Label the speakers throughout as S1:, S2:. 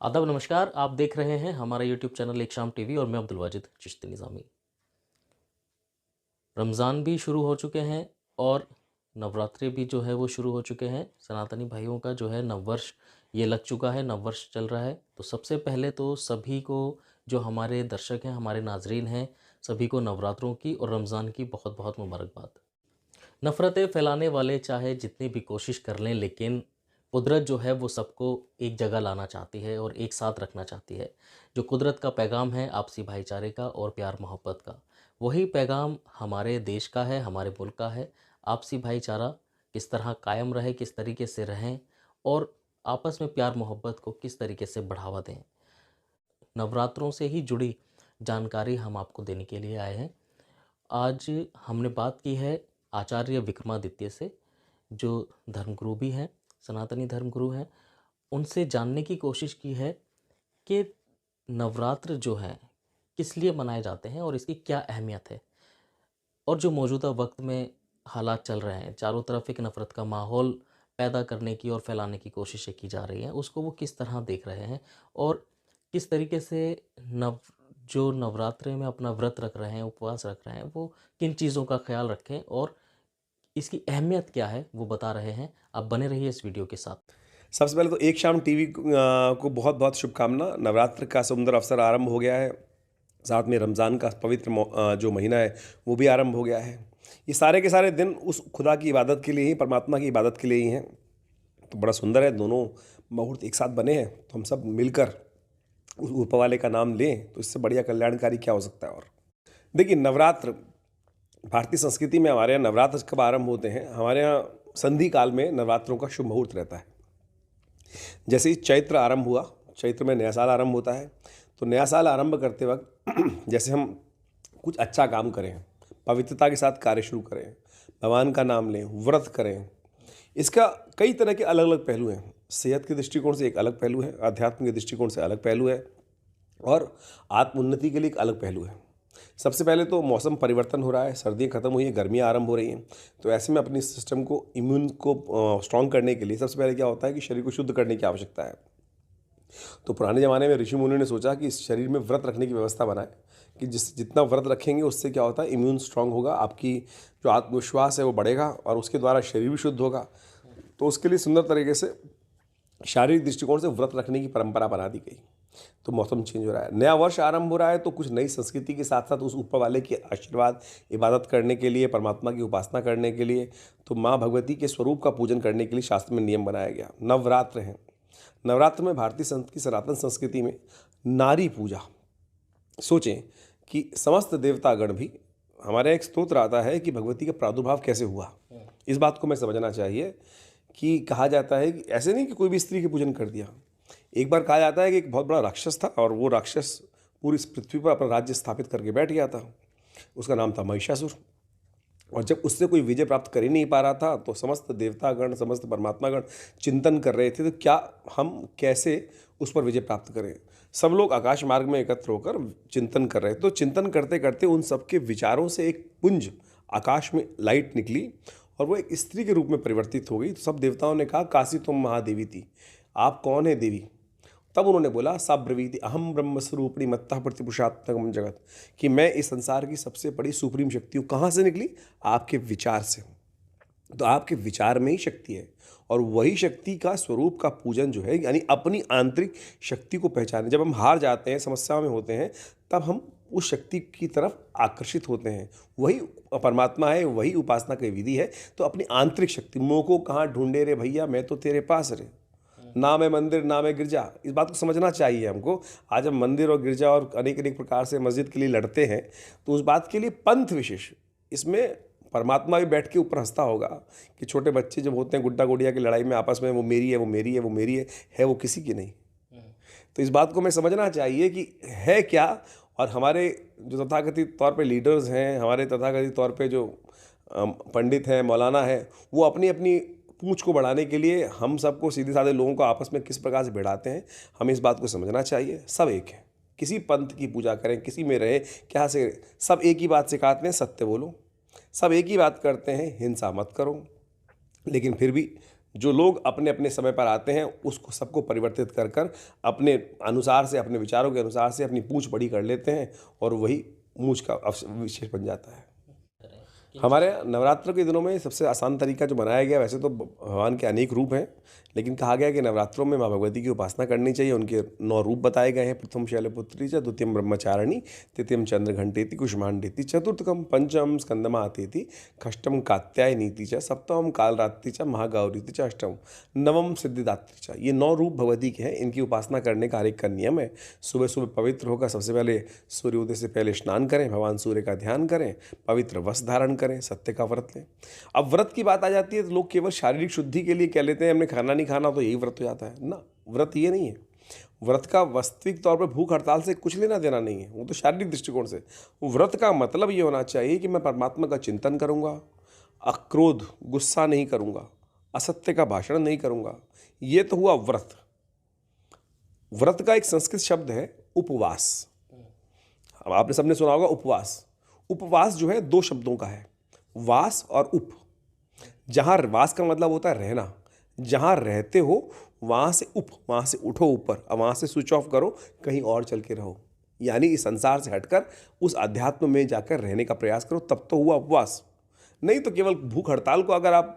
S1: आदाब नमस्कार। आप देख रहे हैं हमारा यूट्यूब चैनल एक शाम टीवी और मैं अब्दुल वाजिद चिश्ती निज़ामी। रमज़ान भी शुरू हो चुके हैं और नवरात्रि भी जो है वो शुरू हो चुके हैं। सनातनी भाइयों का जो है नववर्ष ये लग चुका है, नववर्ष चल रहा है। तो सबसे पहले तो सभी को, जो हमारे दर्शक हैं, हमारे नाजरीन हैं, सभी को नवरात्रों की और रमज़ान की बहुत बहुत मुबारकबाद। नफ़रतें फैलाने वाले चाहे जितनी भी कोशिश कर लें, लेकिन कुदरत जो है वो सबको एक जगह लाना चाहती है और एक साथ रखना चाहती है। जो कुदरत का पैगाम है आपसी भाईचारे का और प्यार मोहब्बत का, वही पैगाम हमारे देश का है, हमारे मुल्क का है। आपसी भाईचारा किस तरह कायम रहे, किस तरीके से रहें और आपस में प्यार मोहब्बत को किस तरीके से बढ़ावा दें, नवरात्रों से ही जुड़ी जानकारी हम आपको देने के लिए आए हैं। आज हमने बात की है आचार्य विक्रमादित्य से, जो धर्मगुरु भी हैं, सनातनी धर्मगुरु हैं। उनसे जानने की कोशिश की है कि नवरात्र जो हैं किस लिए मनाए जाते हैं और इसकी क्या अहमियत है, और जो मौजूदा वक्त में हालात चल रहे हैं, चारों तरफ एक नफ़रत का माहौल पैदा करने की और फैलाने की कोशिशें की जा रही हैं, उसको वो किस तरह देख रहे हैं और किस तरीके से नव जो नवरात्रे में अपना व्रत रख रहे हैं, उपवास रख रहे हैं, वो किन चीज़ों का ख्याल रखें और इसकी अहमियत क्या है, वो बता रहे हैं। आप बने रहिए इस वीडियो के साथ।
S2: सबसे पहले तो एक शाम टीवी को बहुत-बहुत शुभकामना। नवरात्र का सुंदर अवसर आरंभ हो गया है। साथ में रमज़ान का पवित्र जो महीना है, वो भी आरंभ हो गया है। ये सारे के सारे दिन उस खुदा की इबादत के लिए ही, परमात्मा की इबादत के लिए ही हैं। तो बड़ा सुंदर है, दोनों मुहूर्त एक साथ बने हैं, तो हम सब मिलकर उस ऊपर वाले का नाम लें, तो इससे बढ़िया कल्याणकारी क्या हो सकता है और। देखिए, नवरात्र भारतीय संस्कृति में हमारे यहाँ नवरात्र कब आरंभ होते हैं? हमारे यहाँ संधि काल में नवरात्रों का शुभ मुहूर्त रहता है। जैसे ही चैत्र आरंभ हुआ, चैत्र में नया साल आरंभ होता है, तो नया साल आरंभ करते वक्त जैसे हम कुछ अच्छा काम करें, पवित्रता के साथ कार्य शुरू करें, भगवान का नाम लें, व्रत करें, इसका कई तरह के अलग अलग पहलू हैं। सेहत के दृष्टिकोण से एक अलग पहलू है, अध्यात्म के दृष्टिकोण से अलग पहलू है और आत्मोन्नति के लिए एक अलग पहलू है। सबसे पहले तो मौसम परिवर्तन हो रहा है, सर्दियाँ खत्म हुई हैं, गर्मियाँ आरंभ हो रही हैं। तो ऐसे में अपनी सिस्टम को, इम्यून को स्ट्रॉन्ग करने के लिए सबसे पहले क्या होता है कि शरीर को शुद्ध करने की आवश्यकता है। तो पुराने ज़माने में ऋषि मुनियों ने सोचा कि इस शरीर में व्रत रखने की व्यवस्था बनाए, कि जितना व्रत रखेंगे उससे क्या होता है, इम्यून स्ट्रांग होगा, आपकी जो आत्मविश्वास है वो बढ़ेगा और उसके द्वारा शरीर भी शुद्ध होगा। तो उसके लिए सुंदर तरीके से शारीरिक दृष्टिकोण से व्रत रखने की परंपरा बना दी गई। तो मौसम चेंज हो रहा है, नया वर्ष आरंभ हो रहा है, तो कुछ नई संस्कृति के साथ साथ उस ऊपर वाले के आशीर्वाद, इबादत करने के लिए, परमात्मा की उपासना करने के लिए, तो माँ भगवती के स्वरूप का पूजन करने के लिए शास्त्र में नियम बनाया गया। नवरात्र हैं। नवरात्र में भारतीय की सनातन संस्कृति में नारी पूजा, सोचें कि समस्त देवतागण भी, हमारे एक स्तोत्र आता है कि भगवती का प्रादुर्भाव कैसे हुआ। इस बात को मैं समझना चाहिए कि कहा जाता है कि ऐसे नहीं कि कोई भी स्त्री के पूजन कर दिया। एक बार कहा जाता है कि एक बहुत बड़ा राक्षस था और वो राक्षस पूरी इस पृथ्वी पर अपना राज्य स्थापित करके बैठ गया था। उसका नाम था महिषासुर। और जब उससे कोई विजय प्राप्त कर ही नहीं पा रहा था, तो समस्त देवतागण, समस्त परमात्मागण चिंतन कर रहे थे, तो क्या हम कैसे उस पर विजय प्राप्त करें। सब लोग आकाश मार्ग में एकत्र होकर चिंतन कर रहे थे। तो चिंतन करते करते उन सबके विचारों से एक पुंज आकाश में लाइट निकली और वो एक स्त्री के रूप में परिवर्तित हो गई। तो सब देवताओं ने कहा, काशी तुम महादेवी थी, आप कौन है देवी? तब उन्होंने बोला, सा ब्रवीति अहम ब्रह्म स्वरूपिणी मत्तः प्रतिपुरुषात्मकम जगत, कि मैं इस संसार की सबसे बड़ी सुप्रीम शक्ति हूँ। कहाँ से निकली? आपके विचार से। तो आपके विचार में ही शक्ति है और वही शक्ति का स्वरूप का पूजन जो है, यानी अपनी आंतरिक शक्ति को पहचाने। जब हम हार जाते हैं, समस्याओं में होते हैं, तब हम उस शक्ति की तरफ आकर्षित होते हैं। वही परमात्मा है, वही उपासना की विधि है। तो अपनी आंतरिक शक्ति, मोह को कहाँ ढूंढे रे भैया, मैं तो तेरे पास रे, नाम है मंदिर नाम है गिरजा। इस बात को समझना चाहिए हमको। आज हम मंदिर और गिरजा और अनेक अनेक प्रकार से मस्जिद के लिए लड़ते हैं, तो उस बात के लिए पंथ विशेष, इसमें परमात्मा भी बैठ के ऊपर हंसता होगा कि छोटे बच्चे जब होते हैं गुड्डा गुड़िया की लड़ाई में आपस में, वो मेरी है, वो मेरी है, वो मेरी है वो किसी की नहीं। तो इस बात को हमें समझना चाहिए कि है क्या। और हमारे जो तथाकथित तौर पे लीडर्स हैं, हमारे तथाकथित तौर पे जो पंडित हैं, मौलाना है, वो अपनी अपनी पूंछ को बढ़ाने के लिए हम सबको, सीधे साधे लोगों को आपस में किस प्रकार से भिड़ाते हैं। हमें इस बात को समझना चाहिए। सब एक है, किसी पंथ की पूजा करें, किसी में रहे, क्या से, सब एक ही बात सिखाते हैं, सत्य बोलो। सब एक ही बात करते हैं, हिंसा मत करो। लेकिन फिर भी जो लोग अपने अपने समय पर आते हैं उसको सबको परिवर्तित कर कर अपने अनुसार से, अपने विचारों के अनुसार से अपनी पूंछ बड़ी कर लेते हैं और वही मूंछ का विशेष बन जाता है। हमारे यहाँ नवरात्र के दिनों में सबसे आसान तरीका जो बनाया गया, वैसे तो भगवान के अनेक रूप हैं, लेकिन कहा गया कि नवरात्रों में माँ भगवती की उपासना करनी चाहिए। उनके 9 रूप बताए गए हैं। प्रथम शैलपुत्री च, द्वितीयम ब्रह्मचारिणी, तृतीयम चंद्रघंटेति कुष्मांडेति, चतुर्थकम पंचम स्कंदमातेति, षष्ठम कात्यायनीति च, सप्तमम कालरात्रि च, महागौरीति च, अष्टम नवम सिद्धिदात्री च। ये 9 रूप भगवती के हैं। इनकी उपासना करने का एक नियम है। सुबह सुबह पवित्र होकर सबसे पहले सूर्योदय से पहले स्नान करें, भगवान सूर्य का ध्यान करें, पवित्र वस्त्र धारण करें, सत्य का व्रत लें। अब व्रत की बात आ जाती है तो लोग केवल शारीरिक शुद्धि के लिए कह लेते हैं हमने खाना नहीं खाना तो यही व्रत हो जाता है ना। व्रत ये नहीं है। व्रत का वास्तविक तौर पर भूख हड़ताल से कुछ लेना देना नहीं है, वो तो शारीरिक दृष्टिकोण से। व्रत का मतलब ये होना चाहिए कि मैं परमात्मा का चिंतन करूंगा, अक्रोध गुस्सा नहीं करूंगा, असत्य का भाषण नहीं करूंगा। ये तो हुआ व्रत। व्रत का एक संस्कृत शब्द है उपवास। अब आपने सबने सुना होगा उपवास। उपवास जो है 2 शब्दों का है, वास और उप। जहाँ वास का मतलब होता है रहना, जहाँ रहते हो वहाँ से वहाँ से उठो ऊपर, अब वहाँ से स्विच ऑफ करो, कहीं और चल के रहो। यानी इस संसार से हटकर उस अध्यात्म में जाकर रहने का प्रयास करो, तब तो हुआ उपवास। नहीं तो केवल भूख हड़ताल को अगर आप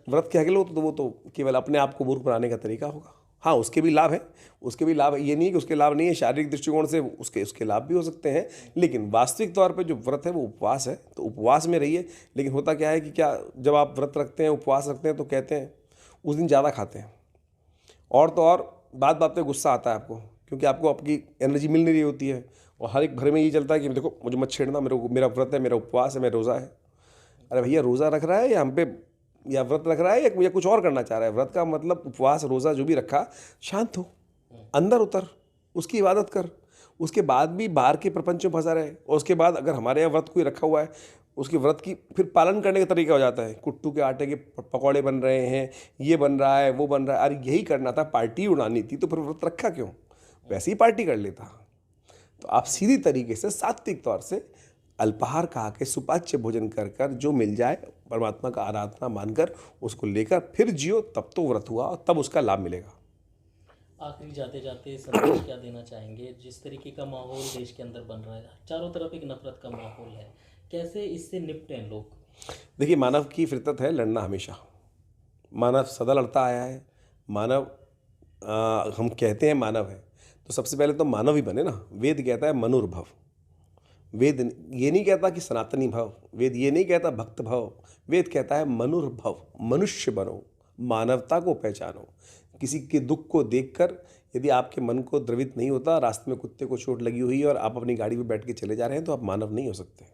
S2: व्रत कह लो तो वो तो केवल अपने आप को मूर्ख बनाने का तरीका होगा। हाँ, उसके भी लाभ हैं, उसके भी लाभ है, ये नहीं कि उसके लाभ नहीं है। शारीरिक दृष्टिकोण से उसके लाभ भी हो सकते हैं, लेकिन वास्तविक तौर पे जो व्रत है वो उपवास है। तो उपवास में रहिए। लेकिन होता क्या है कि जब आप व्रत रखते हैं, उपवास रखते हैं, तो कहते हैं उस दिन ज़्यादा खाते हैं, और तो और बात बात पे गुस्सा आता है आपको, क्योंकि आपको आपकी एनर्जी मिल नहीं रही होती है। और हर एक घर में ये चलता है कि देखो मुझे मत छेड़ना, मेरा व्रत है, मेरा उपवास है, मेरा रोज़ा है। अरे भैया, रोज़ा रख रहा है या हम पे, या व्रत रख रहा है या कुछ और करना चाह रहा है? व्रत का मतलब उपवास, रोज़ा जो भी रखा, शांत हो, अंदर उतर, उसकी इबादत कर। उसके बाद भी बाहर के प्रपंच में फंसा रहे, और उसके बाद अगर हमारे यहाँ व्रत कोई रखा हुआ है, उसके व्रत की फिर पालन करने का तरीका हो जाता है। कुट्टू के आटे के पकौड़े बन रहे हैं, ये बन रहा है, वो बन रहा है। अरे यही करना था, पार्टी उड़ानी थी, तो फिर व्रत रखा क्यों? वैसे ही पार्टी कर लेता। तो आप सीधी तरीके से सात्विक तौर से अल्पाहार खा के सुपाच्य भोजन कर कर जो मिल जाए परमात्मा का आराधना मानकर उसको लेकर फिर जियो, तब तो व्रत हुआ और तब उसका लाभ मिलेगा।
S1: आखिरी जाते जाते संदेश क्या देना चाहेंगे? जिस तरीके का माहौल देश के अंदर बन रहा है, चारों तरफ एक नफरत का माहौल है, कैसे इससे निपटें लोग?
S2: देखिए, मानव की फितरत है लड़ना हमेशा। मानव सदा लड़ता आया है। मानव हम कहते हैं मानव है, तो सबसे पहले तो मानव ही बने ना। वेद कहता है मनुर्भव। वेद ये नहीं कहता कि सनातनी भव, वेद ये नहीं कहता भक्त भव, वेद कहता है मनुर्भव, मनुष्य बनो, मानवता को पहचानो। किसी के दुख को देखकर यदि आपके मन को द्रवित नहीं होता, रास्ते में कुत्ते को चोट लगी हुई है और आप अपनी गाड़ी में बैठ के चले जा रहे हैं, तो आप मानव नहीं हो सकते।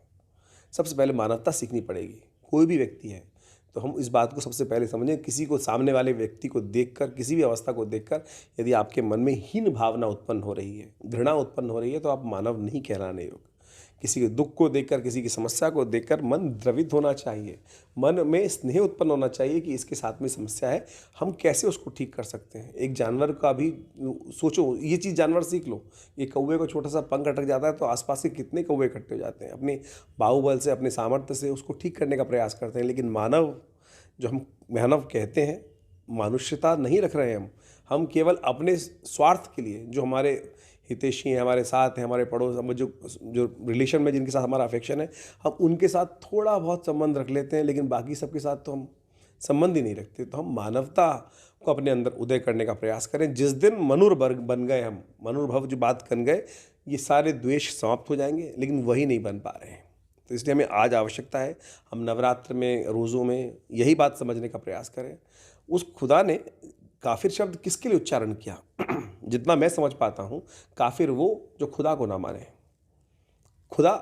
S2: सबसे पहले मानवता सीखनी पड़ेगी। कोई भी व्यक्ति है तो हम इस बात को सबसे पहले समझें, किसी को, सामने वाले व्यक्ति को देखकर, किसी भी अवस्था को देखकर यदि आपके मन में हीन भावना उत्पन्न हो रही है, घृणा उत्पन्न हो रही है, तो आप मानव नहीं कहलाने योग्य। किसी के दुख को देखकर, किसी की समस्या को देखकर मन द्रवित होना चाहिए, मन में स्नेह उत्पन्न होना चाहिए कि इसके साथ में समस्या है, हम कैसे उसको ठीक कर सकते हैं। एक जानवर का भी सोचो, ये चीज़ जानवर सीख लो। ये कौवे को छोटा सा पंख अटक जाता है तो आसपास के कितने कौवे इकट्ठे हो जाते हैं, अपने बाहुबल से, अपने सामर्थ्य से उसको ठीक करने का प्रयास करते हैं। लेकिन मानव, जो हम मानव कहते हैं, मानुष्यता नहीं रख रहे हैं हम केवल अपने स्वार्थ के लिए। जो हमारे हितैषी हैं, हमारे साथ हैं, हमारे पड़ोस, हम जो रिलेशन में जिनके साथ हमारा अफेक्शन है, हम उनके साथ थोड़ा बहुत संबंध रख लेते हैं, लेकिन बाकी सबके साथ तो हम संबंध ही नहीं रखते। तो हम मानवता को अपने अंदर उदय करने का प्रयास करें। जिस दिन मनुर्वर्ग बन गए, हम मनुर्भव जो बात बन गए, ये सारे द्वेष समाप्त हो जाएंगे, लेकिन वही नहीं बन पा रहे हैं। तो इसलिए हमें आज आवश्यकता है, हम नवरात्र में, रोज़ों में यही बात समझने का प्रयास करें। उस खुदा ने काफिर शब्द किसके लिए उच्चारण किया? जितना मैं समझ पाता हूँ, काफिर वो जो खुदा को ना माने। खुदा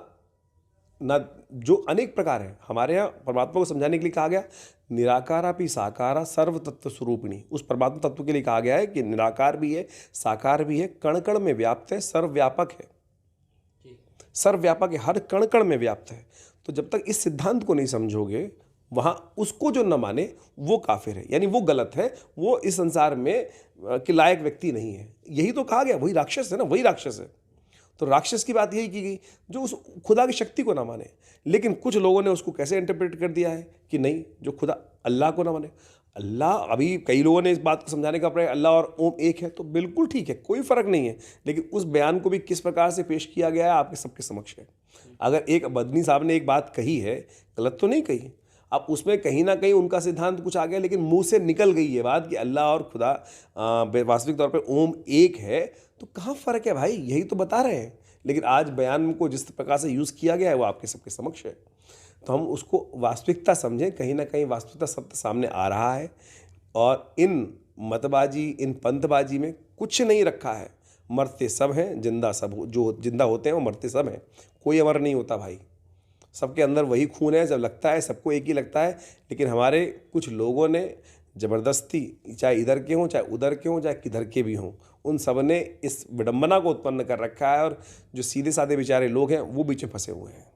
S2: ना, जो अनेक प्रकार है, हमारे यहाँ परमात्मा को समझाने के लिए कहा गया निराकारापि साकारा सर्व तत्व स्वरूपिणी। उस परमात्मा तत्व के लिए कहा गया है कि निराकार भी है, साकार भी है, कण कण में व्याप्त है, सर्वव्यापक है। सर्वव्यापक है, हर कण कण में व्याप्त है। तो जब तक इस सिद्धांत को नहीं समझोगे, वहाँ उसको जो न माने वो काफिर है, यानी वो गलत है, वो इस संसार में के लायक व्यक्ति नहीं है। यही तो कहा गया, वही राक्षस है ना, वही राक्षस है। तो राक्षस की बात यही की गई जो उस खुदा की शक्ति को ना माने। लेकिन कुछ लोगों ने उसको कैसे इंटरप्रेट कर दिया है कि नहीं, जो खुदा, अल्लाह को ना माने। अल्लाह, अभी कई लोगों ने इस बात को समझाने का प्रयास, अल्लाह और ओम एक है, तो बिल्कुल ठीक है, कोई फ़र्क नहीं है, लेकिन उस बयान को भी किस प्रकार से पेश किया गया है आपके सबके समक्ष है। अगर एक मदनी साहब ने एक बात कही है, गलत तो नहीं कही, अब उसमें कहीं ना कहीं उनका सिद्धांत कुछ आ गया, लेकिन मुंह से निकल गई ये बात कि अल्लाह और खुदा वास्तविक तौर पे ओम एक है, तो कहाँ फ़र्क है भाई, यही तो बता रहे हैं। लेकिन आज बयान को जिस प्रकार से यूज़ किया गया है वो आपके सबके समक्ष है, तो हम उसको वास्तविकता समझें। कहीं ना कहीं वास्तविकता सत्य सामने आ रहा है, और इन मतबाजी, इन पंथबाजी में कुछ नहीं रखा है। मरते सब हैं, जिंदा सब, जो जिंदा होते हैं वो मरते सब हैं, कोई अमर नहीं होता भाई। सबके अंदर वही खून है, जब लगता है सबको एक ही लगता है। लेकिन हमारे कुछ लोगों ने ज़बरदस्ती, चाहे इधर के हों, चाहे उधर के हों, चाहे किधर के भी हों, उन सब ने इस विडंबना को उत्पन्न कर रखा है, और जो सीधे साधे बेचारे लोग हैं वो बीच में फंसे हुए हैं।